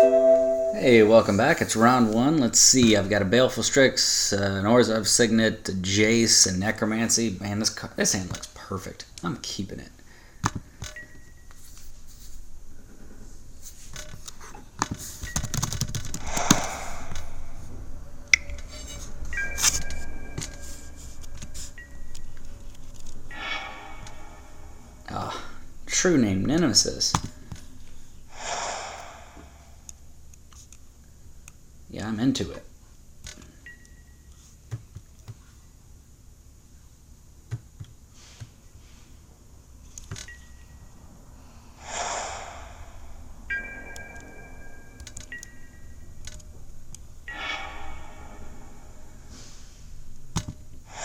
Hey, welcome back. It's round one. Let's see. I've got a Baleful Strix, an Orzhov Signet, a Jace, and Necromancy. Man, this hand looks perfect. I'm keeping it. Ah, True Name Nemesis. Yeah, I'm into it.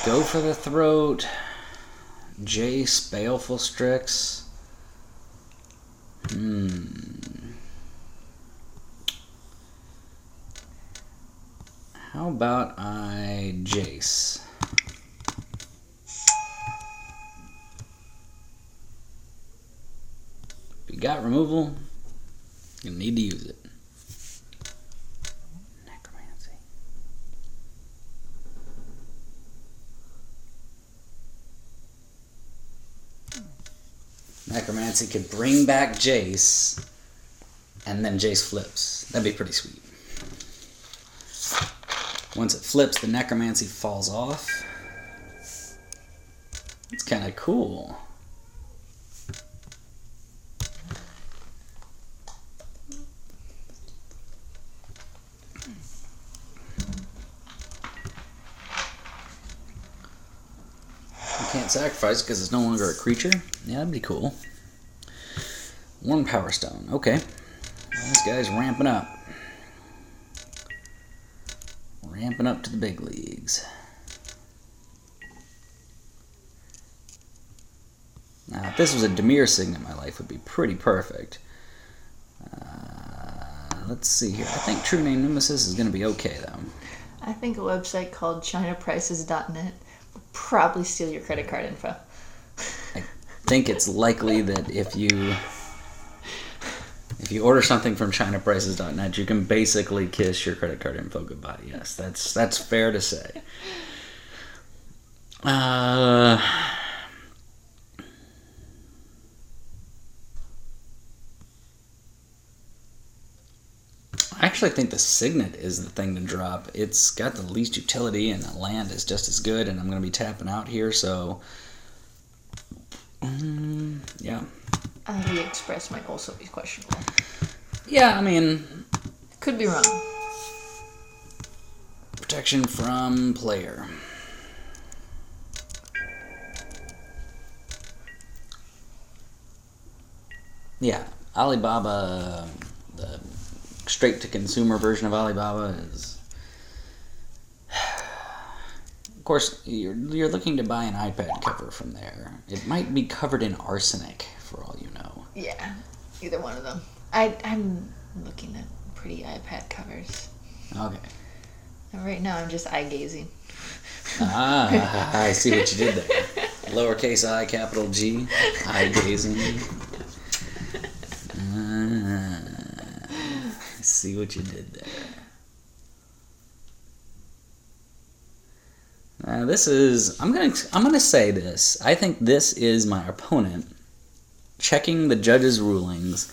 Go for the throat. Jace, Baleful Strix. How about I Jace? If you got removal, you need to use it. Necromancy. Necromancy could bring back Jace, and then Jace flips. That'd be pretty sweet. Once it flips, the Necromancy falls off. It's kind of cool. You can't sacrifice because it's no longer a creature. Yeah, that'd be cool. One Power Stone. Okay. This guy's ramping up. Ramping up to the big leagues. Now, if this was a Dimir Signet, my life would be pretty perfect. Let's see here. I think True Name Nemesis is going to be okay, though. I think a website called ChinaPrices.net will probably steal your credit card info. I think it's likely that if you order something from ChinaPrices.net, you can basically kiss your credit card info goodbye. Yes, that's fair to say. I actually think the Signet is the thing to drop. It's got the least utility, and the land is just as good, and I'm going to be tapping out here, so... yeah. The Express might also be questionable. Yeah, I mean... Could be wrong. Protection from player. Yeah, Alibaba, the straight-to-consumer version of Alibaba is... Of course, you're looking to buy an iPad cover from there. It might be covered in arsenic, for all you know. Yeah, either one of them. I'm looking at pretty iPad covers. Okay. And right now I'm just eye-gazing. I see what you did there. Lowercase I, capital G, eye-gazing. I see what you did there. This is... I'm gonna say this. I think this is my opponent checking the judge's rulings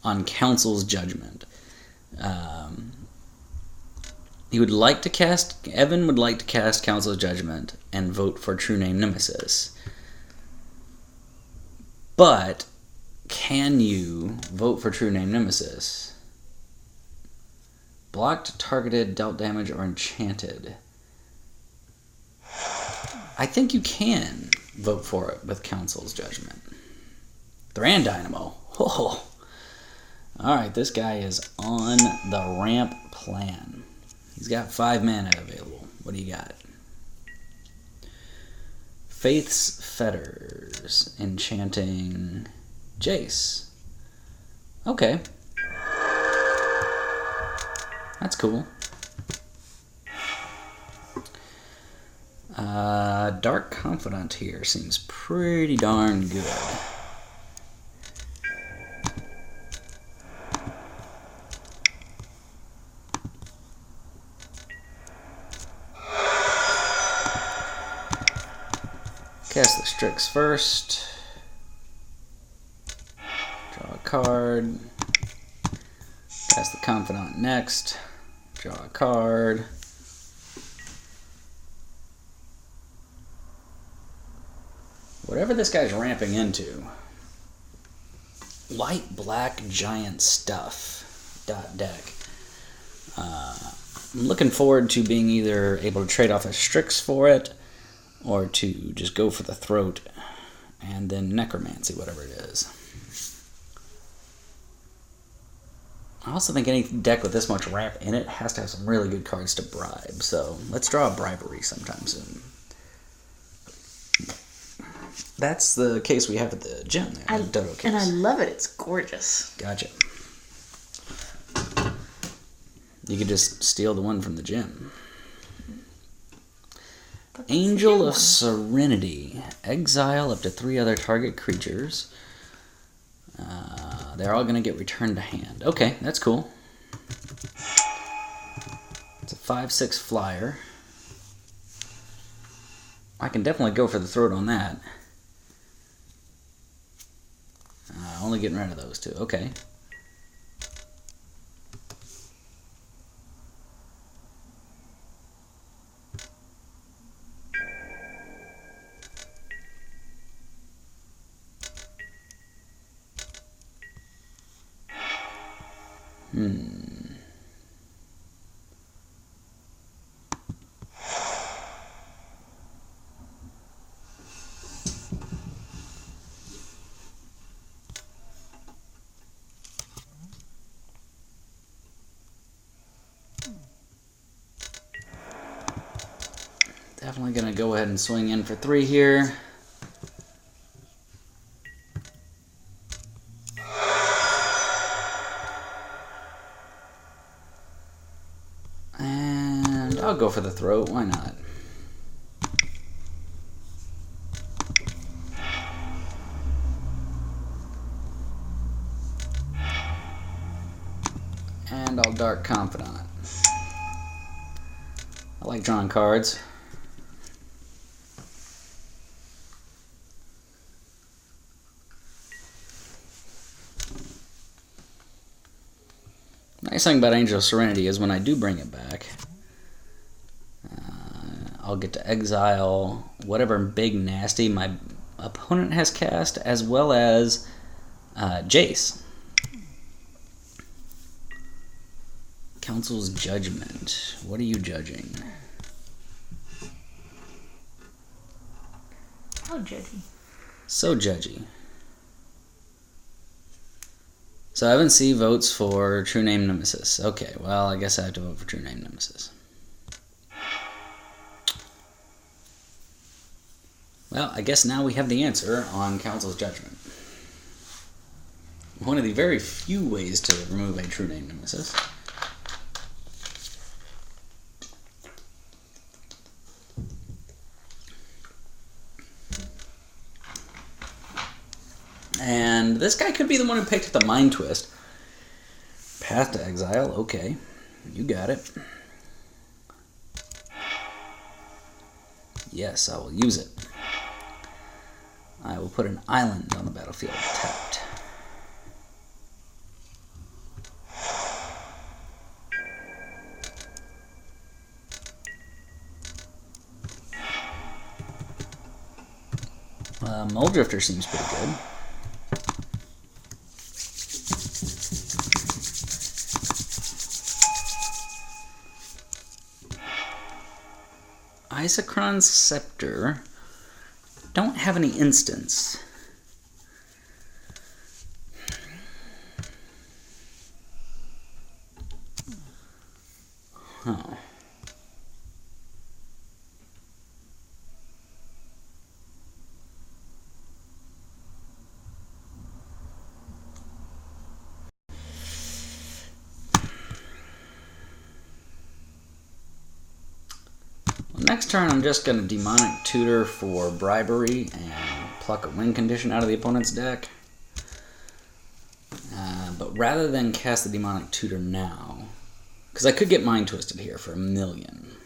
on Council's judgment. Evan would like to cast Council's judgment and vote for True Name Nemesis. But can you vote for True Name Nemesis? Blocked, targeted, dealt damage, or enchanted. I think you can vote for it with Council's judgment. Thran Dynamo. Oh. Alright, this guy is on the ramp plan. He's got 5 mana available. What do you got? Faith's Fetters. Enchanting Jace. Okay. That's cool. Dark Confidant here seems pretty darn good. cast the Strix first. Draw a card. Cast the Confidant next. Draw a card. Whatever this guy's ramping into. White Black Giant Stuff. Deck. I'm looking forward to being either able to trade off a Strix for it, or to just go for the throat and then Necromancy, whatever it is. I also think any deck with this much ramp in it has to have some really good cards to bribe, so let's draw a bribery sometime soon. That's the case we have at the gym there, the Dodo case. And I love it. It's gorgeous. Gotcha. You could just steal the one from the gym. Angel of Serenity. Exile up to 3 other target creatures. They're all going to get returned to hand. Okay, that's cool. It's a 5/6 flyer. I can definitely go for the throat on that. Only getting rid of those 2. Okay. Definitely going to go ahead and swing in for 3 here. And I'll go for the throat. Why not? And I'll Dark Confidant. I like drawing cards. Nice thing about Angel of Serenity is when I do bring it back, I'll get to exile whatever big nasty my opponent has cast, as well as Jace. Council's Judgment. What are you judging? How judgy. So judgy. So Evan C votes for True Name Nemesis. Okay, well, I guess I have to vote for True Name Nemesis. Well, I guess now we have the answer on Council's Judgment. One of the very few ways to remove a True Name Nemesis. And this guy could be the one who picked the Mind Twist. Path to Exile, okay. You got it. Yes, I will use it. I will put an island on the battlefield tapped. Mole Drifter seems pretty good. Isochron's Scepter. Don't have any instants. Huh. Next turn, I'm just going to Demonic Tutor for bribery and pluck a win condition out of the opponent's deck. But rather than cast the Demonic Tutor now, because I could get Mind Twisted here for 1,000,000.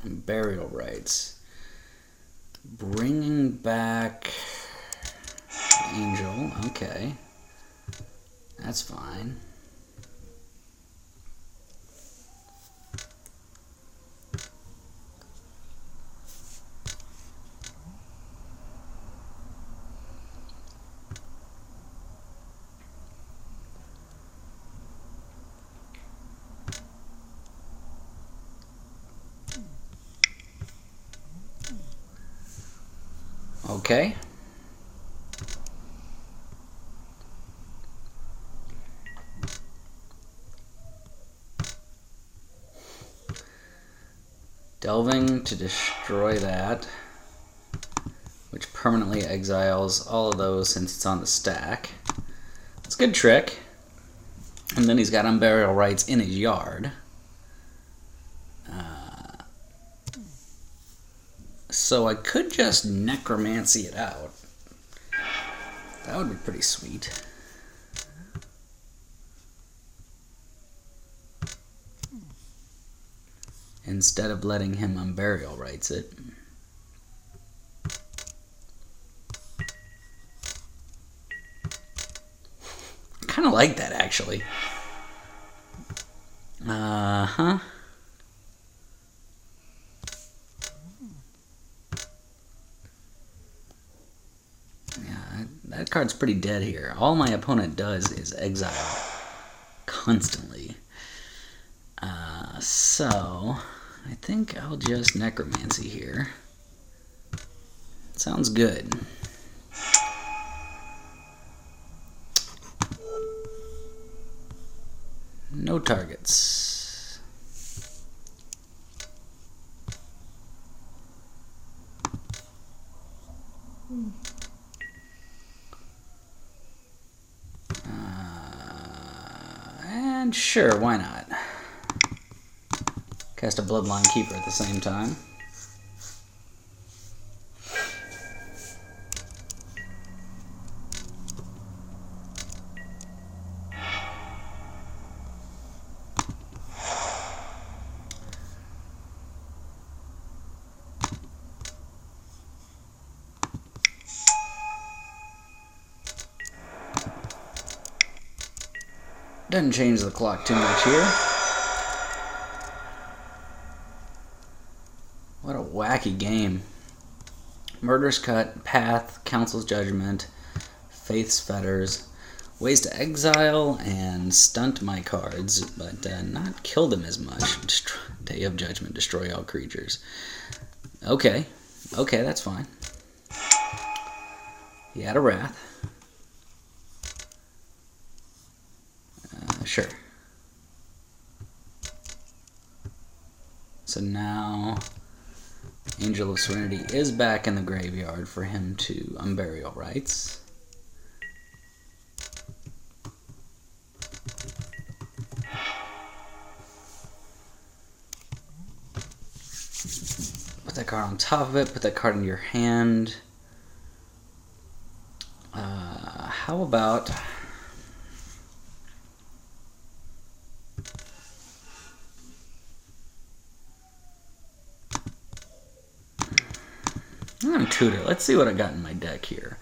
Burial rites. Bringing back Angel. Okay. That's fine. Okay. Delving to destroy that, which permanently exiles all of those since it's on the stack. It's a good trick. And then he's got Unburial Rites in his yard. So I could just necromancy it out. That would be pretty sweet. Instead of letting him Unburial Rites it. I kind of like that, actually. Uh-huh. Yeah, that card's pretty dead here. All my opponent does is exile constantly. So I think I'll just necromancy here. Sounds good. No targets. And sure, why not? Cast a Bloodline Keeper at the same time. Doesn't change the clock too much here. What a wacky game. Murder's Cut, Path, Council's Judgment, Faith's Fetters. Ways to exile and stunt my cards, but not kill them as much. Day of Judgment, destroy all creatures. Okay, that's fine. He had a Wrath. Sure. So now Angel of Serenity is back in the graveyard for him to Unburial Rites. Put that card on top of it, put that card in your hand. How about... I'm Tutor. Let's see what I got in my deck here.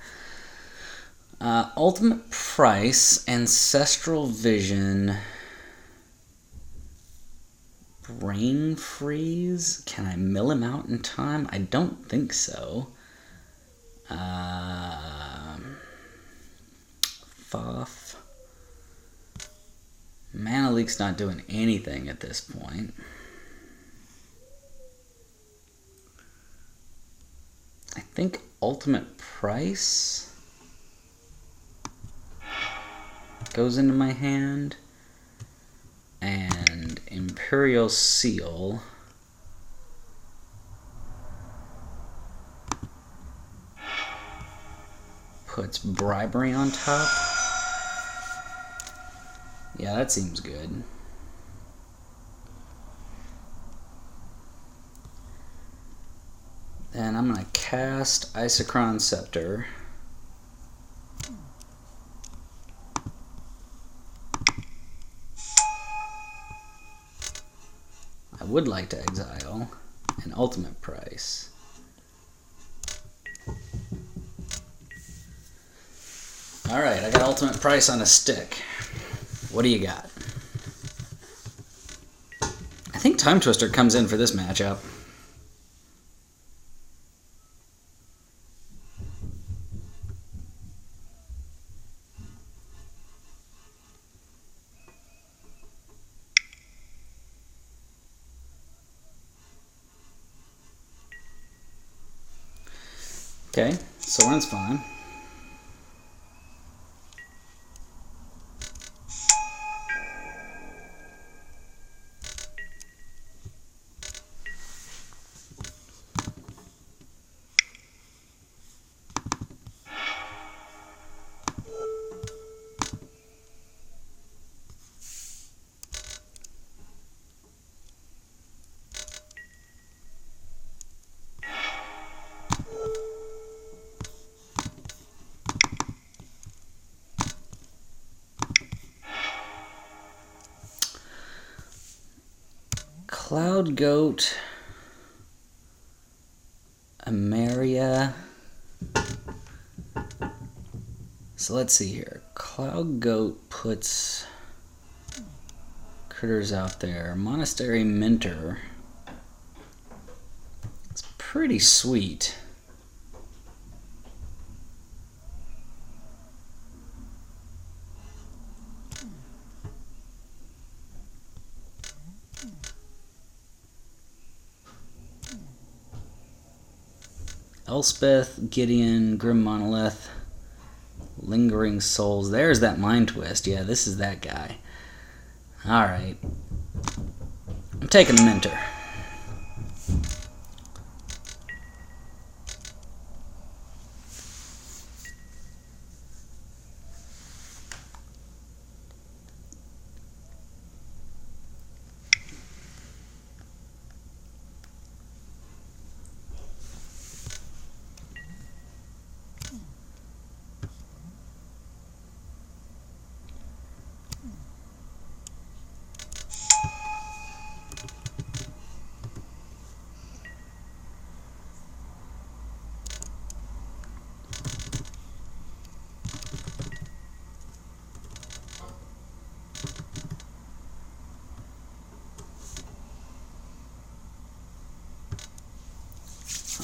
Ultimate Price, Ancestral Vision, Brain Freeze. Can I mill him out in time? I don't think so. Foff. Mana Leak's not doing anything at this point. I think Ultimate Price goes into my hand, and Imperial Seal puts Bribery on top. Yeah, that seems good. Then I'm going to cast Isochron Scepter. I would like to exile. and ultimate price. Alright, I got ultimate price on a stick. What do you got? I think Time Twister comes in for this matchup. Okay, Soren's fine. Cloud Goat, Amaria. So let's see here. Cloud Goat puts critters out there. Monastery Minter. It's pretty sweet. Elspeth, Gideon, Grim Monolith, Lingering Souls. There's that Mind Twist. Yeah, this is that guy. Alright. I'm taking the Minter.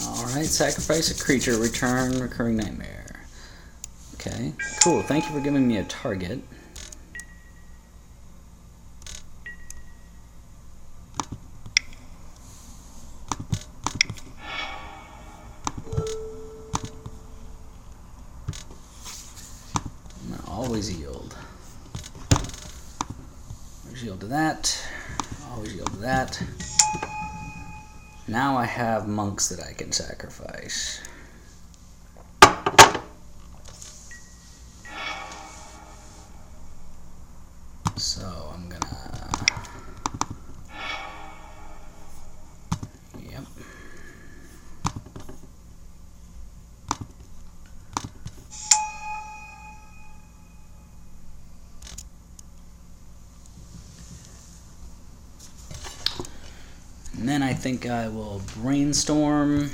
Alright, sacrifice a creature, return recurring nightmare. Okay, cool. Thank you for giving me a target. I'm gonna always yield. Always yield to that. Always yield to that. Now I have monks that I can sacrifice. So I'm gonna... Yep. And then I think I will brainstorm.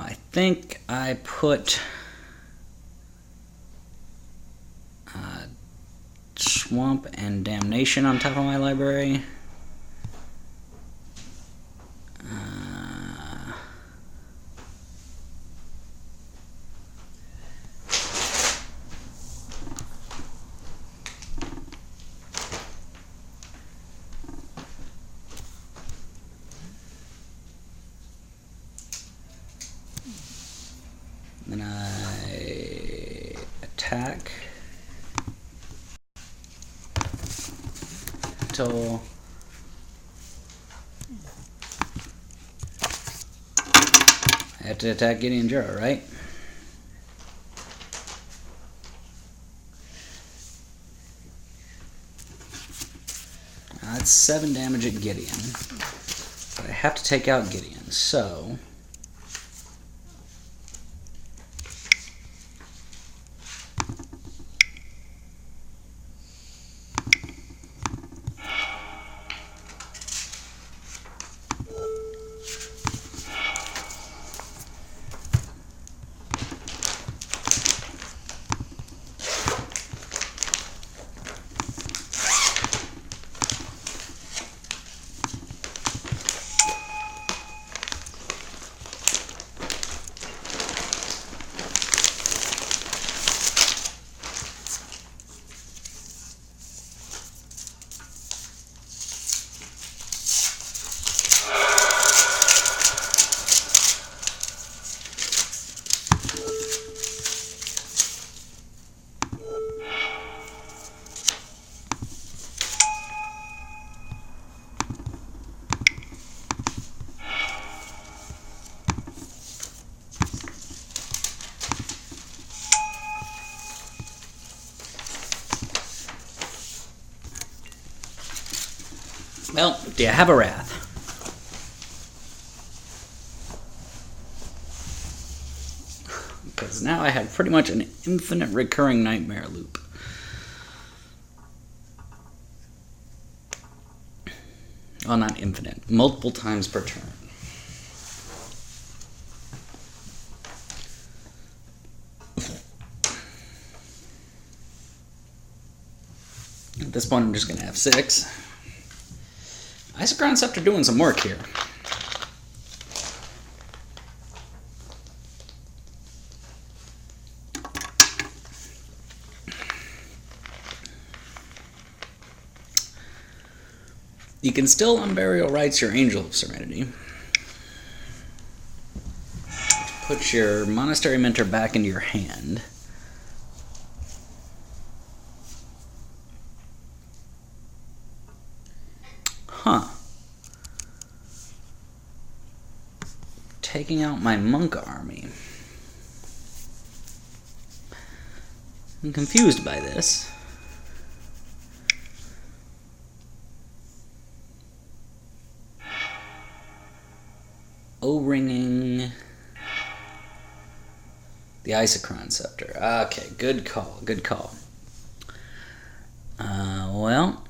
I think I put Swamp and Damnation on top of my library. Then I attack until I have to attack Gideon Jura, right? That's 7 damage at Gideon. But I have to take out Gideon, so... Well, do you have a Wrath? Because now I have pretty much an infinite recurring nightmare loop. Well, not infinite. Multiple times per turn. At this point, I'm just going to have 6. Isochron Scepter doing some work here. You can still Unburial Rites your Angel of Serenity. Put your Monastery Mentor back into your hand. Huh. Taking out my monk army. I'm confused by this. O-ringing the Isochron Scepter. Okay, good call, good call. Well,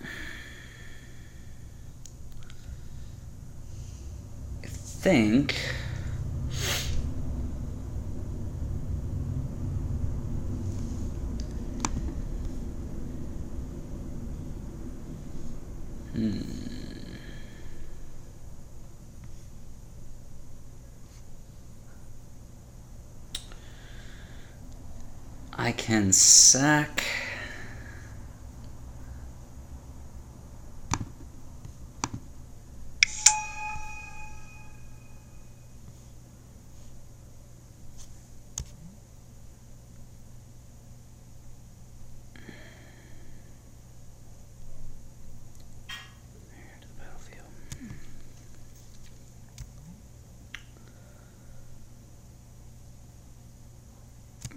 I think I can sack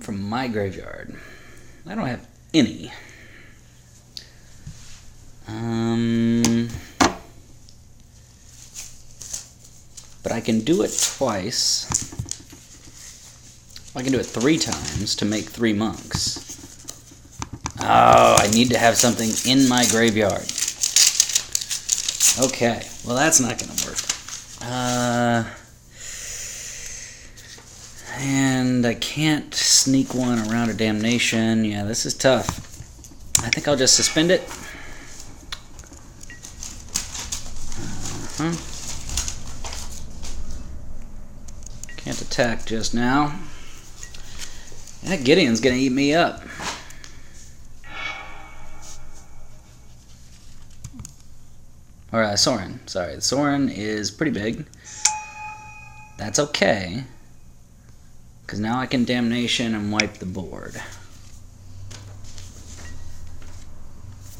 from my graveyard. I don't have any. But I can do it twice. I can do it 3 times to make 3 monks. Oh, I need to have something in my graveyard. Okay, well that's not going to work. And I can't sneak one around a damnation. Yeah, this is tough. I think I'll just suspend it. Can't attack just now. That Gideon's gonna eat me up. Or Sorin. Sorry, Sorin is pretty big. That's okay. Because now I can Damnation and wipe the board.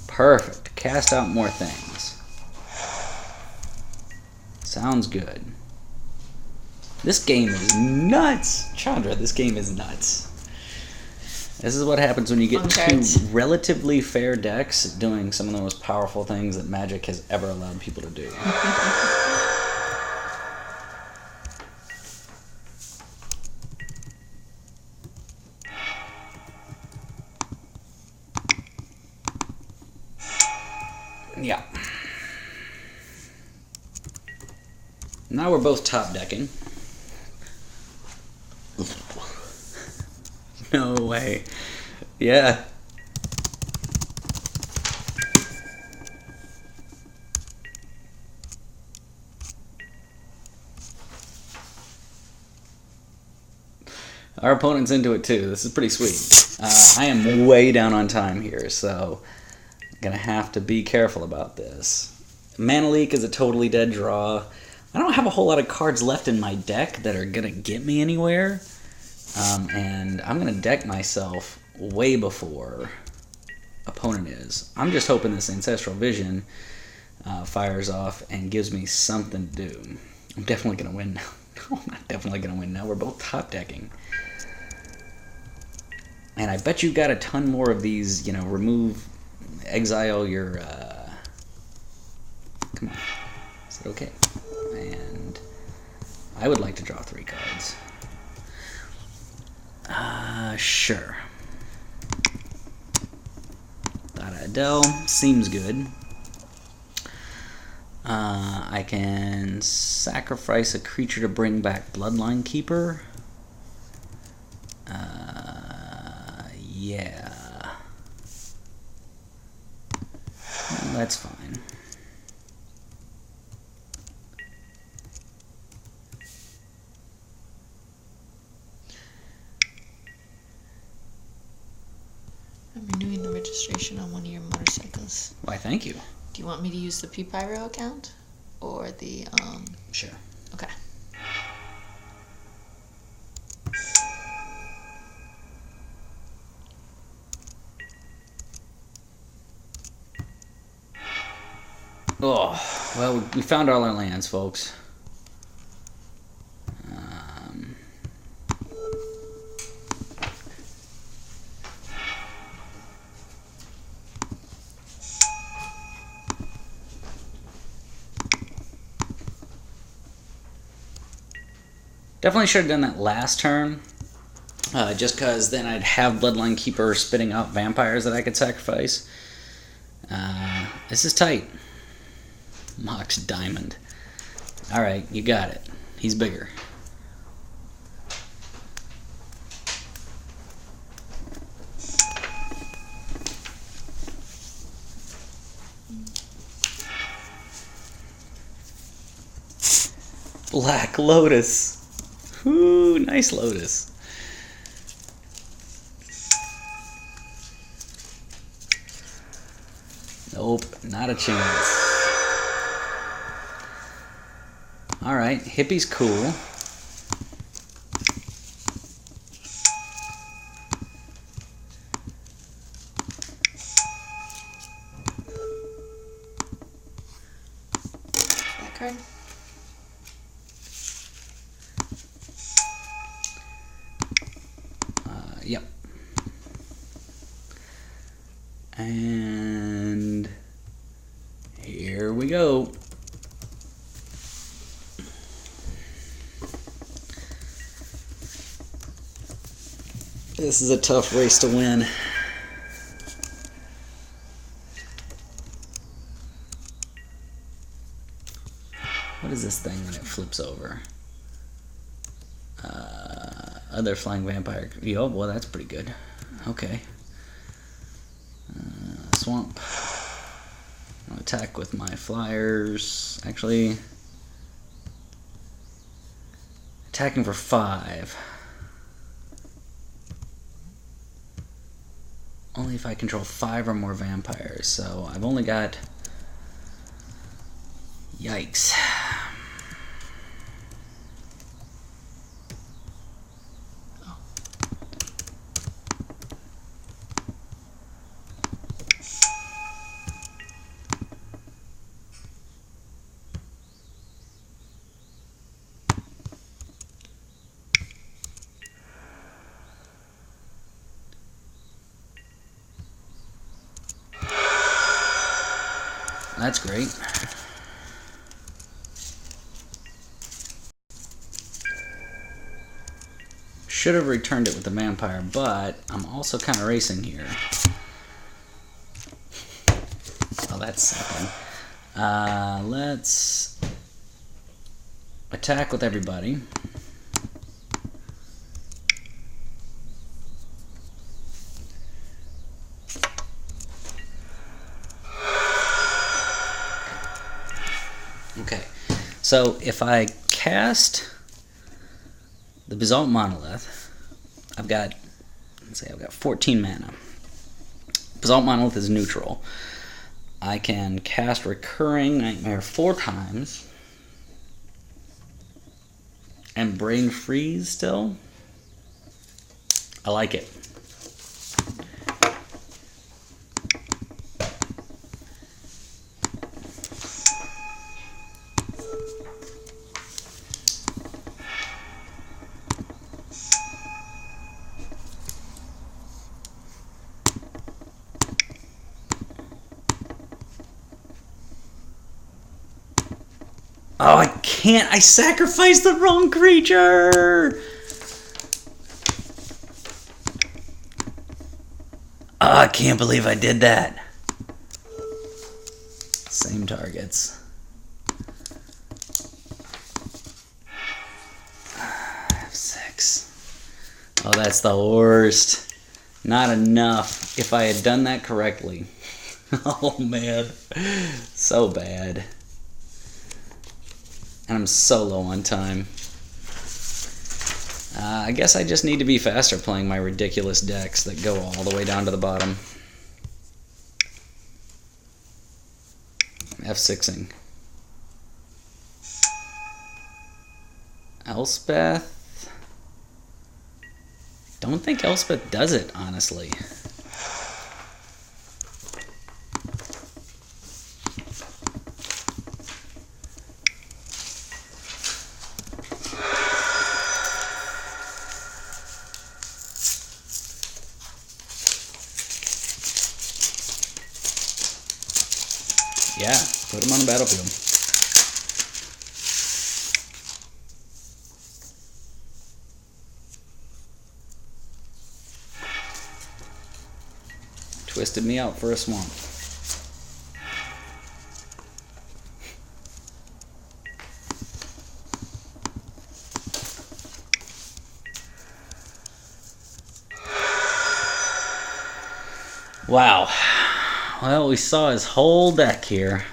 Perfect. Cast out more things. Sounds good. This game is nuts! Chandra, this game is nuts. This is what happens when you get Fun two cards. relatively fair decks doing some of the most powerful things that Magic has ever allowed people to do. Yeah. Now we're both top decking. No way. Yeah. Our opponent's into it too. This is pretty sweet. I am way down on time here, so I'm going to have to be careful about this. Mana Leak is a totally dead draw. I don't have a whole lot of cards left in my deck that are going to get me anywhere. And I'm going to deck myself way before opponent is. I'm just hoping this Ancestral Vision fires off and gives me something to do. I'm definitely going to win now. No, I'm not definitely going to win now. We're both top decking. And I bet you got a ton more of these, remove, exile your, come on. Is it okay? And I would like to draw 3 cards. Sure. Adele seems good. I can sacrifice a creature to bring back Bloodline Keeper. Yeah. That's fine. I'm renewing the registration on one of your motorcycles. Why, thank you. Do you want me to use the P-Pyro account? Or the, Sure. Okay. Oh, well, we found all our lands, folks. Definitely should have done that last turn, just because then I'd have Bloodline Keeper spitting out vampires that I could sacrifice. This is tight. Mox Diamond. Alright, you got it. He's bigger. Black Lotus. Ooh, nice Lotus. Nope, not a chance. Alright, Hippie's cool. That card? Yep. And here we go. This is a tough race to win. What is this thing when it flips over? Other flying vampire. Oh, well, that's pretty good. Okay. Swamp. I'll attack with my flyers. Actually, attacking for 5. Only if I control 5 or more vampires. So I've only got... Yikes. That's great. Should have returned it with the vampire, but I'm also kind of racing here. Oh, that's something. Let's attack with everybody. Okay, so if I cast the Basalt Monolith, I've got 14 mana. Basalt Monolith is neutral. I can cast Recurring Nightmare 4 times and Brain Freeze still. I like it. Oh, I can't. I sacrificed the wrong creature. Oh, I can't believe I did that. Same targets. I have 6. Oh, that's the worst. Not enough. If I had done that correctly. Oh, man. So bad. And I'm so low on time. I guess I just need to be faster playing my ridiculous decks that go all the way down to the bottom. F6ing. Elspeth. Don't think Elspeth does it, honestly. Yeah, put him on the battlefield. Twisted me out for a swamp. Wow. Well, we saw his whole deck here.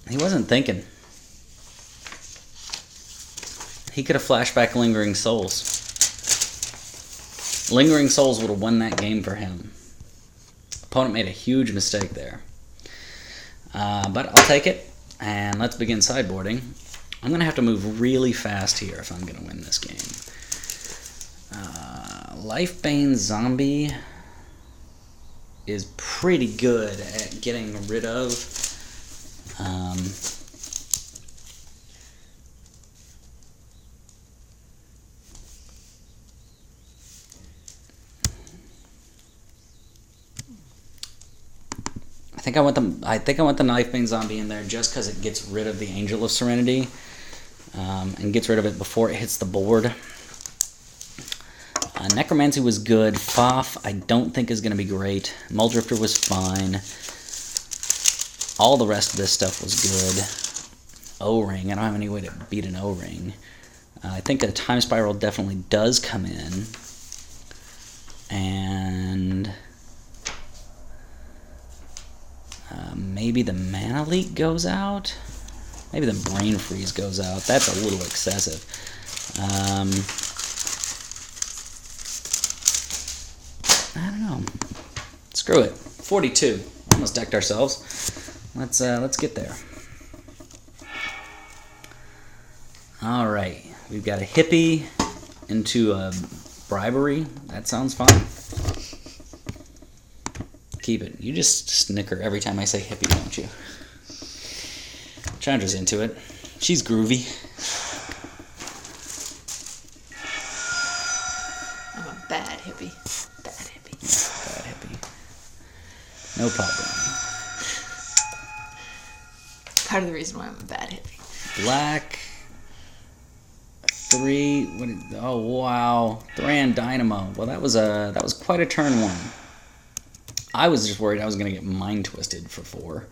He wasn't thinking. He could have flashback Lingering Souls. Lingering Souls would have won that game for him. Opponent made a huge mistake there. But I'll take it, and let's begin sideboarding. I'm going to have to move really fast here if I'm going to win this game. Lifebane Zombie is pretty good at getting rid of I think I want the Lifebane Zombie in there just because it gets rid of the Angel of Serenity and gets rid of it before it hits the board. Necromancy was good. Foff, I don't think is going to be great. Muldrifter was fine. All the rest of this stuff was good. O-Ring, I don't have any way to beat an O-Ring. I think a Time Spiral definitely does come in. And maybe the Mana Leak goes out? Maybe the Brain Freeze goes out. That's a little excessive. I don't know. Screw it. 42. Almost decked ourselves. Let's get there. All right. We've got a hippie into a bribery. That sounds fun. Keep it. You just snicker every time I say hippie, don't you? Chandra's into it. She's groovy. I'm a bad hippie. Bad hippie. Bad hippie. No problem. Part of the reason why I'm a bad hippie. Black. 3. Oh wow, Thran Dynamo. Well, that was quite a turn 1. I was just worried I was gonna get Mind Twisted for 4,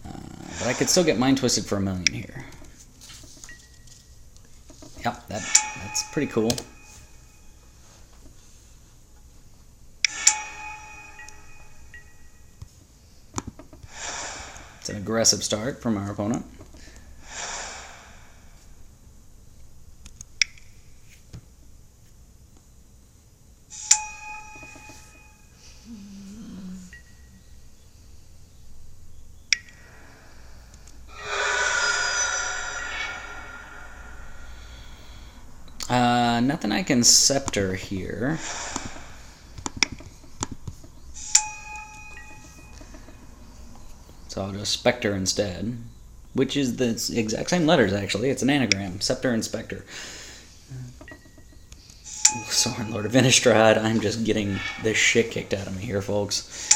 but I could still get Mind Twisted for 1 million here. Yep, that's pretty cool. It's an aggressive start from our opponent. Nothing I can scepter here. So I'll just Spectre instead, which is the exact same letters, actually. It's an anagram, Scepter and Spectre. Sorin, Lord of Innistrad. I'm just getting the shit kicked out of me here, folks.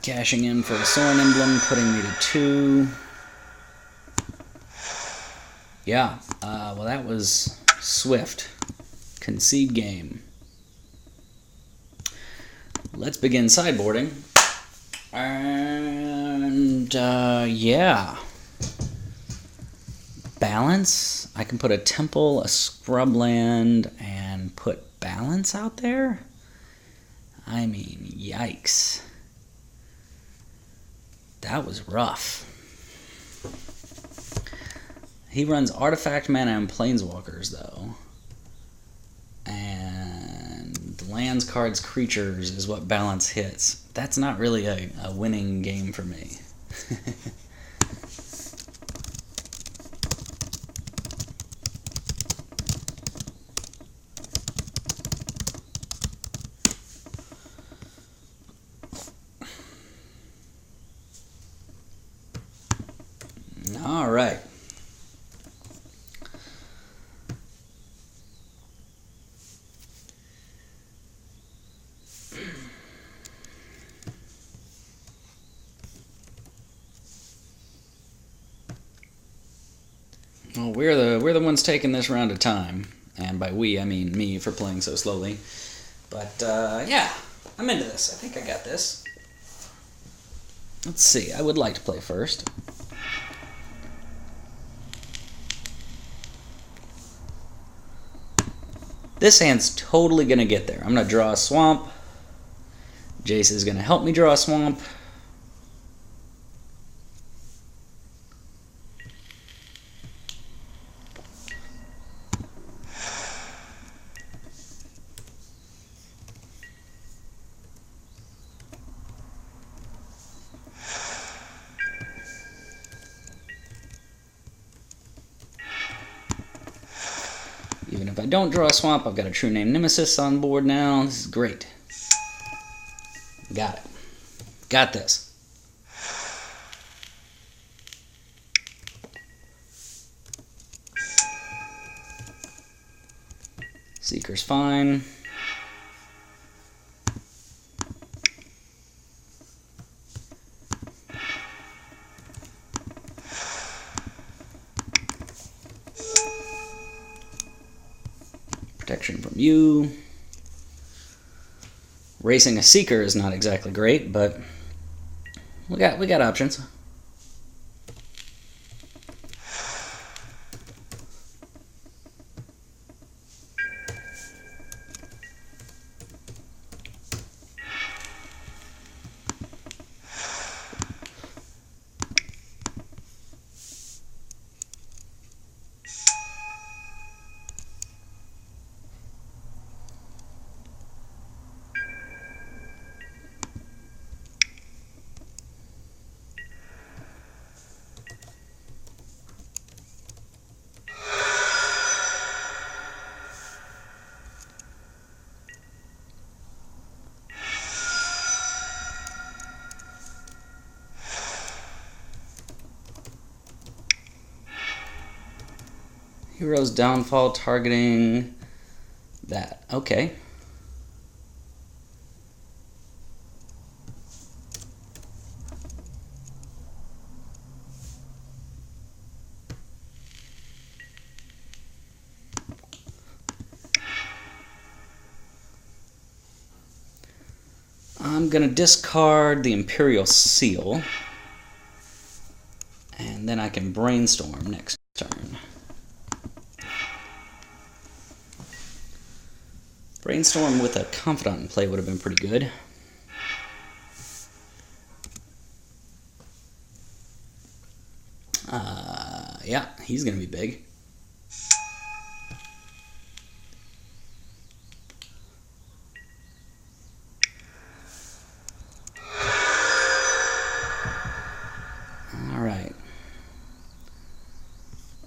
Cashing in for a Sorin emblem, putting me to 2. Yeah, well, that was swift. Concede game. Let's begin sideboarding. And, yeah. Balance. I can put a temple, a scrubland, and put balance out there? I mean, yikes. That was rough. He runs Artifact Mana and Planeswalkers, though. And lands, cards, creatures is what balance hits. That's not really a winning game for me. All right. Well, we're the ones taking this round of time, and by we I mean me for playing so slowly. But yeah, I'm into this. I think I got this. Let's see. I would like to play first. This hand's totally gonna get there. I'm gonna draw a swamp. Jace is gonna help me draw a swamp. Even if I don't draw a swamp, I've got a True Name Nemesis on board now. This is great. Got it. Got this. Seeker's fine. Protection from you. Racing a Seeker is not exactly great, but we got options. Hero's Downfall targeting that. Okay. I'm going to discard the Imperial Seal, and then I can brainstorm next turn. Brainstorm with a Confidant in play would have been pretty good. Yeah, he's going to be big. Alright.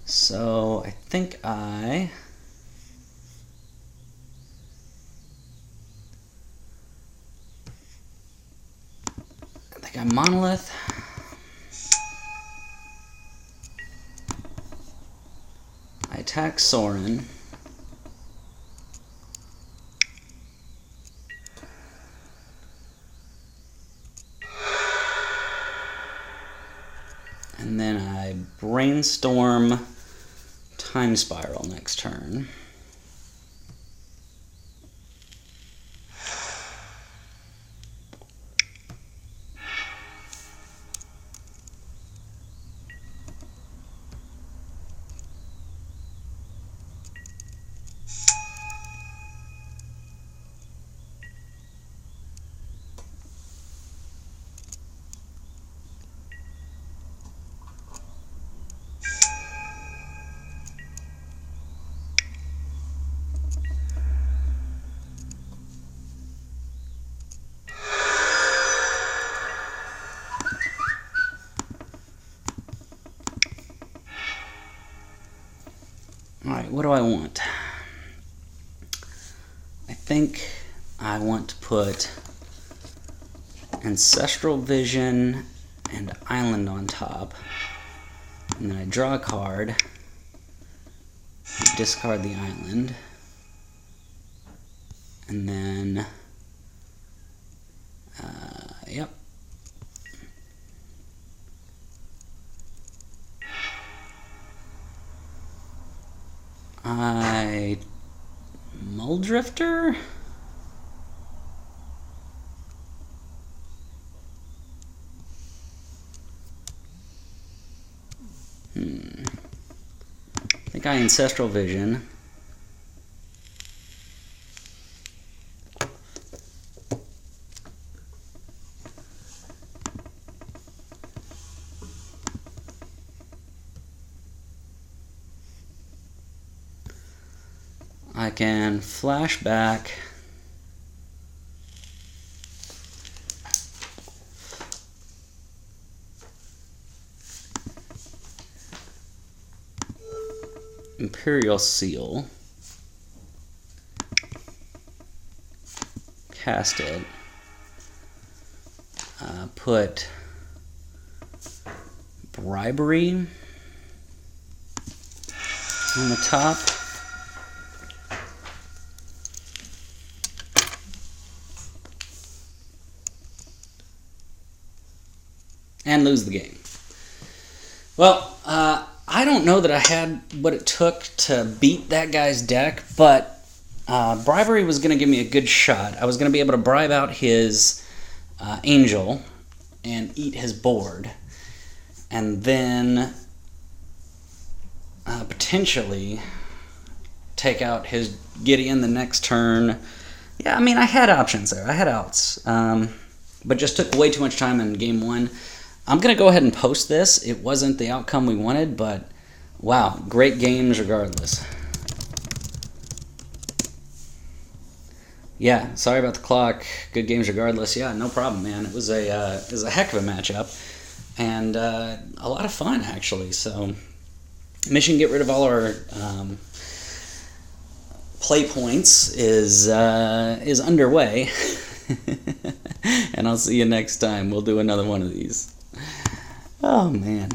So, I think I Monolith. I attack Sorin. And then I brainstorm Time Spiral next turn. Alright, what do I want? I think I want to put Ancestral Vision and Island on top. And then I draw a card, discard the island, and then, yep. Muldrifter? I think I Ancestral Vision. I can flash back. Imperial Seal. Cast it. Put Bribery on the top. And lose the game. Well, I don't know that I had what it took to beat that guy's deck, but Bribery was going to give me a good shot. I was going to be able to bribe out his Angel and eat his board, and then potentially take out his Gideon the next turn. Yeah, I mean, I had options there. I had outs, but just took way too much time in game one. I'm going to go ahead and post this. It wasn't the outcome we wanted, but wow, great games regardless. Yeah, sorry about the clock. Good games regardless. Yeah, no problem, man. It was a heck of a matchup, and a lot of fun actually. So, mission get rid of all our play points is underway, and I'll see you next time. We'll do another one of these. Oh man.